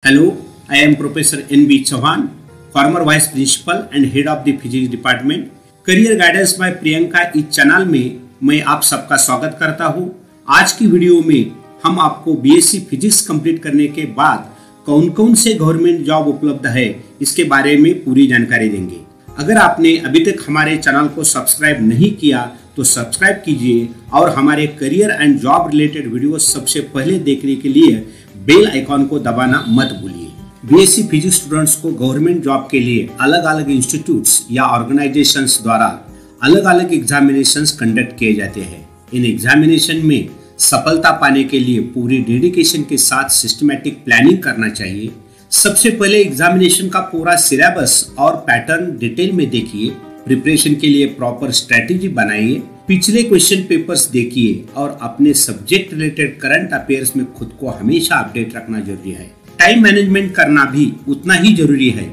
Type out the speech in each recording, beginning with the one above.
Hello, I am Professor N.B. Chauhan, former Vice Principal and Head of the Physics Department. Career guidance bye Priyanka इस channel में मैं आप सबका स्वागत करता हूं। आज की वीडियो में हम आपको बीएससी फिजिक्स कंप्लीट करने के बाद कौन कौन से गवर्नमेंट जॉब उपलब्ध है इसके बारे में पूरी जानकारी देंगे। अगर आपने अभी तक हमारे चैनल को सब्सक्राइब नहीं किया तो सब्सक्राइब कीजिए और हमारे career and job related video सबसे पहले देखने के लिए बेल आइकॉन को दबाना मत भूलिए। बीएससी फिजिक्स स्टूडेंट्स को गवर्नमेंट जॉब के लिए अलग अलग इंस्टीट्यूट्स या ऑर्गेनाइजेशंस द्वारा अलग अलग एग्जामिनेशंस कंडक्ट किए जाते हैं। इन एग्जामिनेशन में सफलता पाने के लिए पूरी डेडिकेशन के साथ सिस्टमैटिक प्लानिंग करना चाहिए। सबसे पहले एग्जामिनेशन का पूरा सिलेबस और पैटर्न डिटेल में देखिए। प्रिपरेशन के लिए प्रॉपर स्ट्रेटेजी बनाइए। पिछले क्वेश्चन पेपर्स देखिए और अपने सब्जेक्ट रिलेटेड करंट अफेयर्स में खुद को हमेशा अपडेट रखना जरूरी है। टाइम मैनेजमेंट करना भी उतना ही जरूरी है।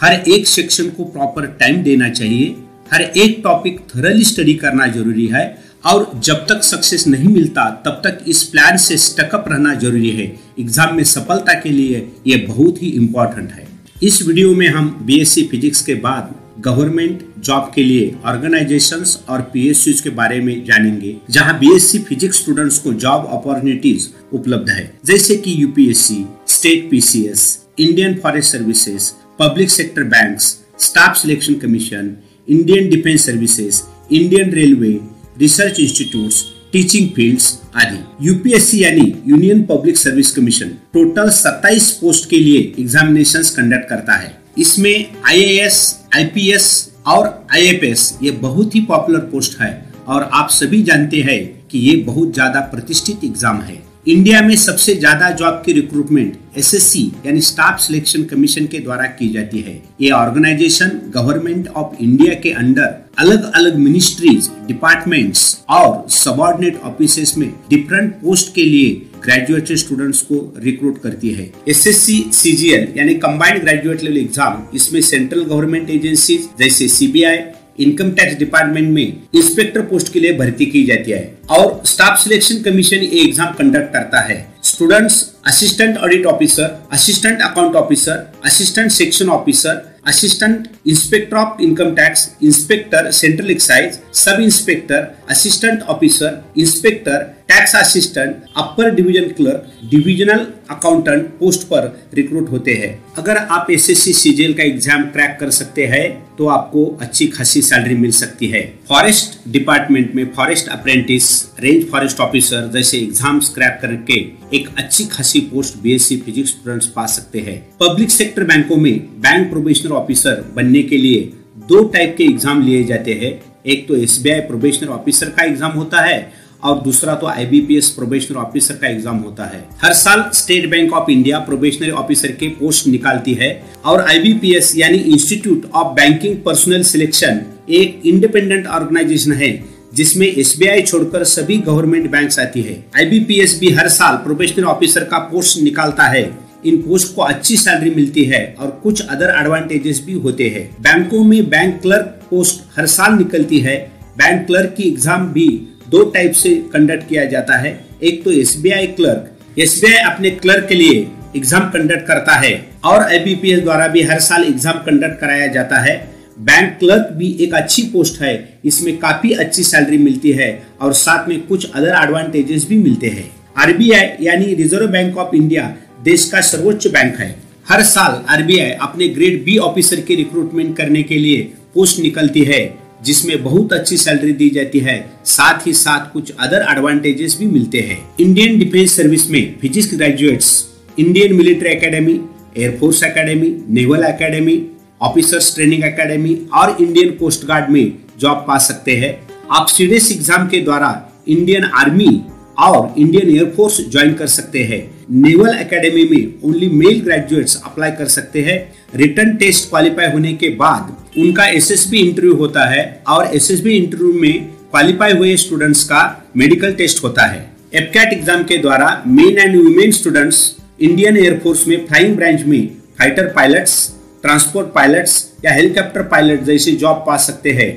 हर एक सेक्शन को प्रॉपर टाइम देना चाहिए। हर एक टॉपिक थोरली स्टडी करना जरूरी है और जब तक सक्सेस नहीं मिलता तब तक इस प्लान से स्टकअप रहना जरूरी है। एग्जाम में सफलता के लिए ये बहुत ही इम्पोर्टेंट है। इस वीडियो में हम बीएससी फिजिक्स के बाद गवर्नमेंट जॉब के लिए ऑर्गेनाइजेशंस और पीएसयूज के बारे में जानेंगे, जहां बीएससी फिजिक्स स्टूडेंट्स को जॉब अपॉर्चुनिटीज उपलब्ध है, जैसे कि UPSC, state PCS, Indian forest services, public sector banks, staff selection commission, Indian defence services, Indian railway, research institutes, teaching fields आदि। यूपीएससी यानी union public service commission total 27 post के लिए examinations conduct करता है। इसमें आईएएस, आईपीएस और IFS ये बहुत ही पॉपुलर पोस्ट है और आप सभी जानते हैं कि ये बहुत ज्यादा प्रतिष्ठित एग्जाम है। इंडिया में सबसे ज्यादा जॉब की रिक्रूटमेंट एसएससी यानी स्टाफ सिलेक्शन कमीशन के द्वारा की जाती है। ये ऑर्गेनाइजेशन गवर्नमेंट ऑफ इंडिया के अंडर अलग अलग मिनिस्ट्रीज, डिपार्टमेंट्स और सबऑर्डिनेट ऑफिसेस में डिफरेंट पोस्ट के लिए ग्रेजुएटेड स्टूडेंट्स को रिक्रूट करती है। एसएससी सीजीएल यानी कंबाइंड ग्रेजुएट लेवल एग्जाम, इसमें सेंट्रल गवर्नमेंट एजेंसीज जैसे सीबीआई, इनकम टैक्स डिपार्टमेंट में इंस्पेक्टर पोस्ट के लिए भर्ती की जाती है और स्टाफ सिलेक्शन कमीशन ये एग्जाम कंडक्ट करता है। Students assistant audit officer, assistant account officer, assistant section officer, assistant inspector of income tax, inspector central excise, sub inspector, assistant officer, inspector, tax assistant, upper division clerk, divisional accountant post पर recruit होते हैं। अगर आप SSC CGL का exam crack कर सकते हैं तो आपको अच्छी खासी सैलरी मिल सकती है। फॉरेस्ट डिपार्टमेंट में forest apprentice, range forest officer जैसे एग्जाम्स क्रैक करके एक अच्छी खासी पोस्ट बीएससी फिजिक्स स्टूडेंट्स पा सकते हैं। पब्लिक सेक्टर बैंकों में बैंक प्रोबेशनर ऑफिसर बनने के लिए 2 टाइप के एग्जाम लिए जाते हैं। एक तो एसबीआई प्रोबेशनर ऑफिसर का एग्जाम होता है और दूसरा तो आईबीपीएस प्रोबेशनर ऑफिसर का एग्जाम होता है। हर साल state bank of India probationary officer के पोस्ट निकालती है और आईबीपीएस यानी institute of banking personal selection एक इंडिपेंडेंट ऑर्गेनाइजेशन है जिसमें एसबीआई छोड़कर सभी गवर्नमेंट बैंक्स आती है। आईबीपीएस भी हर साल प्रोबेशनरी ऑफिसर का पोस्ट निकालता है। इन पोस्ट को अच्छी सैलरी मिलती है और कुछ अदर एडवांटेजेस भी होते हैं। बैंकों में बैंक क्लर्क पोस्ट हर साल निकलती है। बैंक क्लर्क की एग्जाम भी 2 टाइप से कंडक्ट किया जाता है। एक तो एसबीआई क्लर्क, एसबीआई अपने क्लर्क के लिए एग्जाम कंडक्ट करता है और आईबीपीएस द्वारा भी हर साल एग्जाम कंडक्ट कराया जाता है। बैंक क्लर्क भी एक अच्छी पोस्ट है, इसमें काफी अच्छी सैलरी मिलती है और साथ में कुछ अदर एडवांटेजेस भी मिलते हैं। आरबीआई यानी रिजर्व बैंक ऑफ इंडिया देश का सर्वोच्च बैंक है। हर साल आरबीआई अपने ग्रेड बी ऑफिसर की रिक्रूटमेंट करने के लिए पोस्ट निकलती है जिसमें बहुत अच्छी सैलरी दी जाती है। साथ ही साथ कुछ अदर एडवांटेजेस भी मिलते हैं। इंडियन डिफेंस सर्विस में physics graduates Indian military academy, air force academy, naval academy, officers training academy और इंडियन कोस्ट गार्ड में जॉब पा सकते हैं। आप सीडीएस एग्जाम के द्वारा इंडियन आर्मी और इंडियन एयरफोर्स ज्वाइन कर सकते हैं। नेवल एकेडमी में ओनली मेल ग्रेजुएट्स अप्लाई कर सकते हैं। रिटन टेस्ट क्वालिफाई होने के बाद उनका एसएसबी इंटरव्यू होता है और एसएसबी इंटरव्यू में क्वालिफाई हुए स्टूडेंट्स का मेडिकल टेस्ट होता है। एफकैट एग्जाम के द्वारा main and women students Indian air force में फ्लाइंग ब्रांच में फाइटर पायलट्स, ट्रांसपोर्ट पायलट्स या हेलीकॉप्टर पायलट जैसे जॉब पा सकते हैं।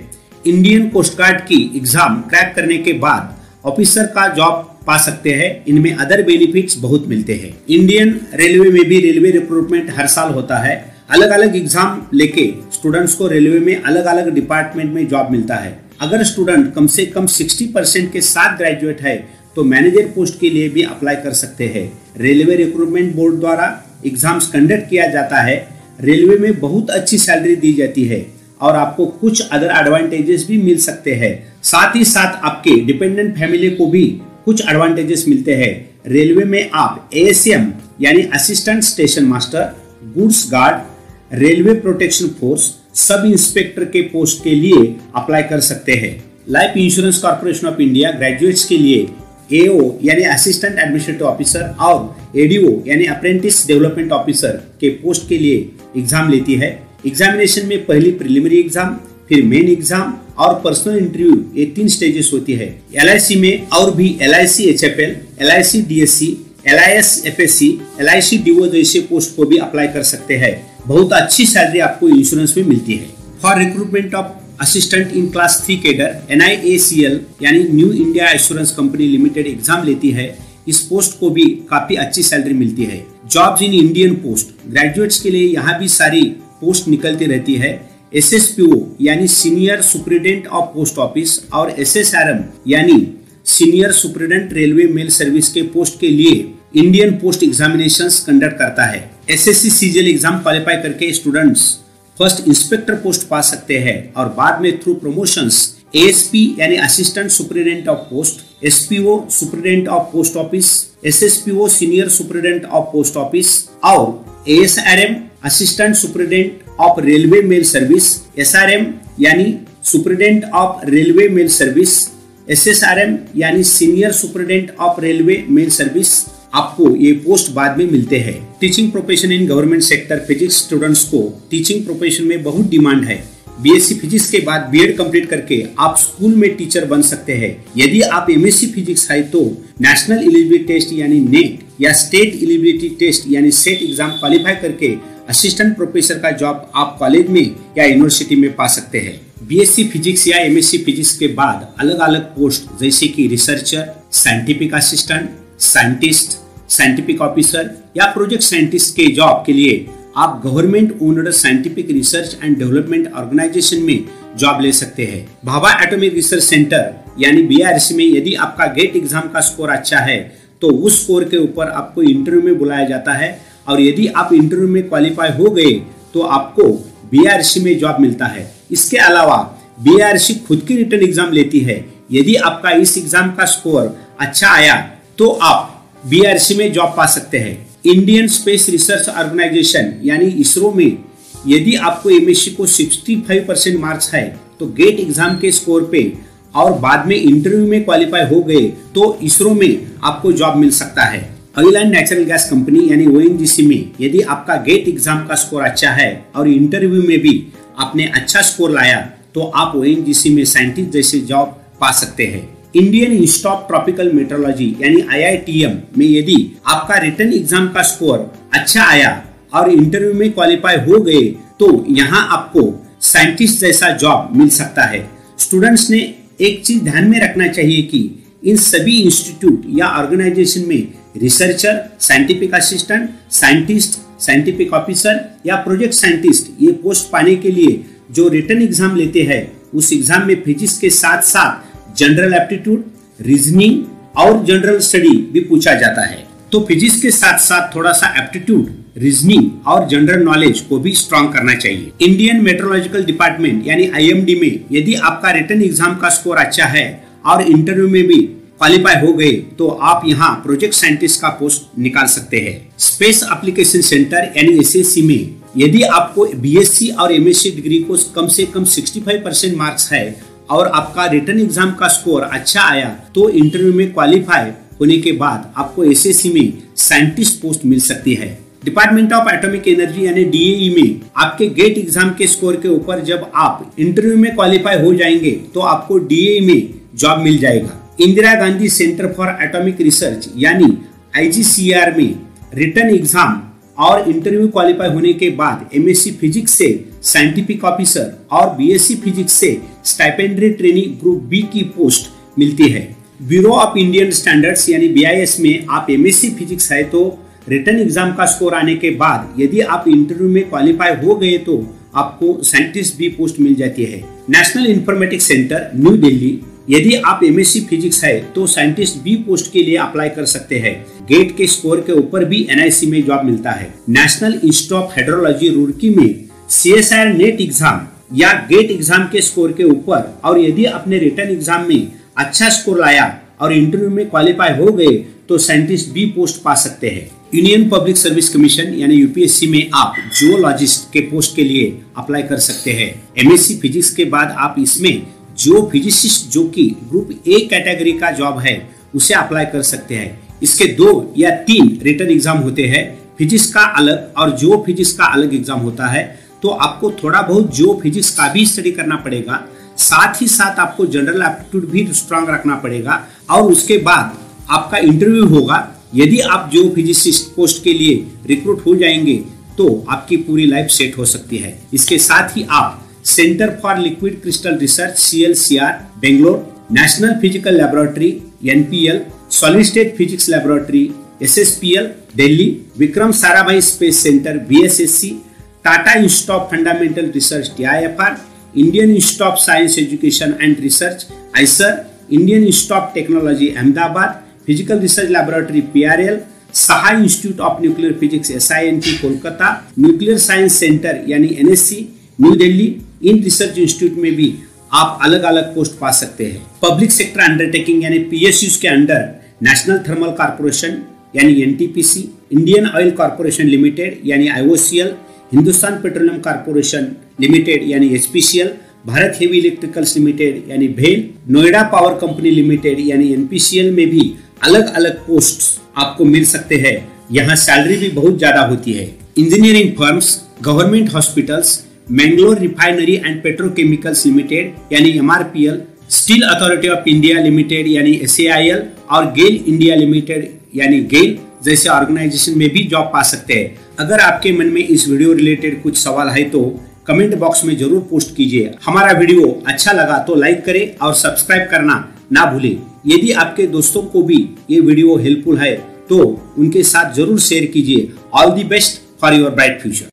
इंडियन कोस्ट गार्ड की एग्जाम क्रैक करने के बाद ऑफिसर का जॉब पा सकते हैं। इनमें अदर बेनिफिट्स बहुत मिलते हैं। इंडियन रेलवे में भी रेलवे रिक्रूटमेंट हर साल होता है। अलग अलग एग्जाम लेके स्टूडेंट्स को रेलवे में अलग अलग डिपार्टमेंट में जॉब मिलता है। अगर स्टूडेंट कम से कम 60% के साथ ग्रेजुएट है तो मैनेजर पोस्ट के लिए भी अप्लाई कर सकते हैं। रेलवे रिक्रूटमेंट बोर्ड द्वारा एग्जाम्स कंडक्ट किया जाता है। रेलवे में बहुत अच्छी सैलरी दी जाती है और आपको कुछ अदर एडवांटेजेस भी मिल सकते हैं। साथ ही साथ आपके डिपेंडेंट फैमिली को भी कुछ एडवांटेजेस मिलते हैं। रेलवे में आप ASM यानी assistant station master, goods guard, railway protection force, sub inspector के पोस्ट के लिए अप्लाई कर सकते हैं। Life insurance corporation of India graduates के लिए AO यानी असिस्टेंट एडमिनिस्ट्रेटिव ऑफिसर और ADO यानी अप्रेंटिस डेवलपमेंट ऑफिसर के पोस्ट के लिए एग्जाम लेती है। एग्जामिनेशन में पहली प्रिलिमिनरी एग्जाम, फिर मेन एग्जाम और पर्सनल इंटरव्यू, ये 3 स्टेजेस होती है। LIC में और भी LIC HFL, LIC DSC, LIS FSC, LIC DO जैसे पोस्ट को भी अप्लाई कर सकते हैं। बहुत अच्छी सैलरी आपको इंश्योरेंस में मिलती है। For recruitment of assistant in class 3 cadre NIACL यानी new India assurance company limited exam लेती है। इस पोस्ट को भी काफी अच्छी सैलरी मिलती है। Jobs in Indian post graduates के लिए यहाँ भी सारी पोस्ट निकलती रहती है। SSPO यानी senior superintendent of post office और SSRM यानी senior superintendent railway mail service के पोस्ट के लिए इंडियन पोस्ट एग्जामिनेशंस कंडक्ट करता है। SSC CGL एग्जाम क्वालिफाई करके स्टूडेंट्स फर्स्ट इंस्पेक्टर पोस्ट पा सकते हैं और बाद में थ्रू प्रमोशंस ASP यानी assistant superintendent of post, SPO superintendent of post office, SSPO senior superintendent of post office और ASRM assistant superintendent of railway mail service, SRM यानी superintendent of railway mail service, SSRM यानी senior superintendent of railway mail service. आपको ये post बाद में मिलते हैं। Teaching profession in government sector physics students को टीचिंग प्रोफेशन में बहुत डिमांड है। BSc फिजिक्स के बाद BEd कंप्लीट करके आप स्कूल में टीचर बन सकते हैं। यदि आप MSc फिजिक्स है तो नेशनल एलिजिबिलिटी टेस्ट यानी नेट या स्टेट एलिजिबिलिटी टेस्ट यानी सेट एग्जाम क्वालिफाई करके असिस्टेंट प्रोफेसर का जॉब आप कॉलेज में या यूनिवर्सिटी में पा सकते हैं। BSc फिजिक्स या MSc फिजिक्स के बाद अलग अलग पोस्ट जैसे कि researcher, scientific assistant, scientist, scientific officer या प्रोजेक्ट साइंटिस्ट के जॉब के लिए आप government owned scientific research and development organisation में जॉब ले सकते हैं। भाभा एटॉमिक रिसर्च सेंटर यानी BRC में यदि आपका गेट एग्जाम का स्कोर अच्छा है तो उस स्कोर के ऊपर आपको इंटरव्यू में बुलाया जाता है और यदि आप इंटरव्यू में क्वालिफाई हो गए तो आपको BRC में जॉब मिलता है। इसके अलावा BRC खुद की रिटन एग्जाम लेती है। यदि आपका इस एग्जाम का स्कोर अच्छा आया तो आप BRC में जॉब पा सकते हैं। इंडियन स्पेस रिसर्च ऑर्गेनाइजेशन यानी इसरो में यदि आपको MSc को 65% मार्क्स है तो गेट एग्जाम के स्कोर पे और बाद में इंटरव्यू में क्वालिफाई हो गए तो इसरो में आपको जॉब मिल सकता है। Oil and natural gas company यानी ONGC में यदि आपका गेट एग्जाम का स्कोर अच्छा है और इंटरव्यू में भी आपने अच्छा स्कोर लाया तो आप ONGC में साइंटिस्ट जैसे जॉब पा सकते हैं। Indian institute of tropical metrology यानी IITM में यदि आपका रिटन एग्जाम का स्कोर अच्छा आया और इंटरव्यू में क्वालिफाई हो गए तो यहाँ आपको साइंटिस्ट जैसा जॉब मिल सकता है। स्टूडेंट्स ने एक चीज ध्यान में रखना चाहिए कि इन सभी इंस्टीट्यूट या ऑर्गेनाइजेशन में researcher, scientific assistant, scientist, scientific officer या प्रोजेक्ट साइंटिस्ट ये पोस्ट पाने के लिए जो रिटन एग्जाम लेते हैं उस एग्जाम में फिजिक्स के साथ साथ जनरल एप्टीट्यूड, रीजनिंग और जनरल स्टडी भी पूछा जाता है। तो फिजिक्स के साथ साथ थोड़ा सा एप्टीट्यूड, रीजनिंग और जनरल नॉलेज को भी स्ट्रॉन्ग करना चाहिए। इंडियन मेट्रोलॉजिकल डिपार्टमेंट यानी IMD में यदि आपका रिटन एग्जाम का स्कोर अच्छा है और इंटरव्यू में भी क्वालिफाई हो गए तो आप यहाँ प्रोजेक्ट साइंटिस्ट का पोस्ट निकाल सकते हैं। स्पेस एप्लीकेशन सेंटर यानी SSC में यदि आपको BSc और MSc डिग्री को कम से कम 65% मार्क्स है और आपका रिटन एग्जाम का स्कोर अच्छा आया तो इंटरव्यू में क्वालिफाई होने के बाद आपको SSC में साइंटिस्ट पोस्ट मिल सकती है। डिपार्टमेंट ऑफ एटॉमिक एनर्जी यानी DAE में आपके गेट एग्जाम के स्कोर के ऊपर जब आप इंटरव्यू में क्वालिफाई हो जाएंगे तो आपको DAE में जॉब मिल जाएगा। Indira Gandhi centre for atomic research यानी IGCR में रिटन एग्जाम और इंटरव्यू क्वालिफाई होने के बाद MSc फिजिक्स से साइंटिफिक ऑफिसर और BSc फिजिक्स से स्टाइपेंडरी ट्रेनी ग्रुप B की पोस्ट मिलती है। ब्यूरो ऑफ इंडियन स्टैंडर्ड्स यानी BIS में आप MSc फिजिक्स है तो रिटर्न एग्जाम का स्कोर आने के बाद यदि आप इंटरव्यू में क्वालिफाई हो गए तो आपको साइंटिस्ट बी पोस्ट मिल जाती है। National informatics centre new Delhi, यदि आप MSc फिजिक्स है तो साइंटिस्ट बी पोस्ट के लिए अप्लाई कर सकते हैं। गेट के स्कोर के ऊपर भी NIC में जॉब मिलता है। National institute of hydrology Roorkee में CSIR नेट एग्जाम या गेट एग्जाम के स्कोर के ऊपर और यदि आपने रिटर्न एग्जाम में अच्छा स्कोर लाया और इंटरव्यू में क्वालिफाई हो गए तो साइंटिस्ट बी पोस्ट पा सकते हैं। यूनियन पब्लिक सर्विस कमीशन यानी UPSC में आप जियोलॉजिस्ट के पोस्ट के लिए अप्लाई कर सकते हैं। MSc फिजिक्स के बाद आप इसमें जियो फिजिसिस्ट जो कि ग्रुप A कैटेगरी का जॉब है उसे अप्लाई कर सकते हैं। इसके 2 या 3 रिटर्न एग्जाम होते हैं। फिजिक्स का अलग और जियो फिजिक्स का अलग एग्जाम होता है, तो आपको थोड़ा बहुत जियो फिजिक्स का भी स्टडी करना पड़ेगा। साथ ही साथ आपको जनरल एप्टीट्यूड भी स्ट्रांग रखना पड़ेगा और उसके बाद आपका इंटरव्यू होगा। यदि आप जियो फिजिसिस्ट पोस्ट के लिए रिक्रूट हो जाएंगे तो आपकी पूरी लाइफ सेट हो सकती है। इसके साथ ही आप centre for liquid crystal research CLCR Bangalore, national physical laboratory NPL, solid state physics laboratory SSPL Delhi, Vikram Sarabhai space centre VSSC, Tata institute of fundamental research TIFR, Indian institute of science education and research IISER, Indian institute of technology Ahmedabad, physical research laboratory PRL, Saha institute of nuclear physics SINT Kolkata, nuclear science centre यानी NSC new Delhi. In research institute में भी आप अलग अलग post पा सकते हैं। Public sector undertaking यानी PSUs के अंडर नेशनल थर्मल कॉर्पोरेशन यानी NTPC, Indian oil corporation limited यानी IOCL, Hindustan petroleum corporation limited यानी HPCL, Bharat heavy electricals limited यानी भेल, नोएडा पावर कंपनी लिमिटेड यानी NPCL में भी अलग अलग पोस्ट्स आपको मिल सकते हैं। यहाँ सैलरी भी बहुत ज्यादा होती है। Engineering firms, government hospitals, Mangalore refinery and petrochemicals limited यानी MRPL, steel authority of India limited यानी SAIL और गेल इंडिया लिमिटेड यानी गेल जैसे ऑर्गेनाइजेशन में भी जॉब पा सकते हैं। अगर आपके मन में इस वीडियो रिलेटेड कुछ सवाल है तो कमेंट बॉक्स में जरूर पोस्ट कीजिए। हमारा वीडियो अच्छा लगा तो लाइक करें और सब्सक्राइब करना ना भूलें। यदि आपके दोस्तों को भी ये वीडियो हेल्पफुल है तो उनके साथ जरूर शेयर कीजिए। All the best for your bright future.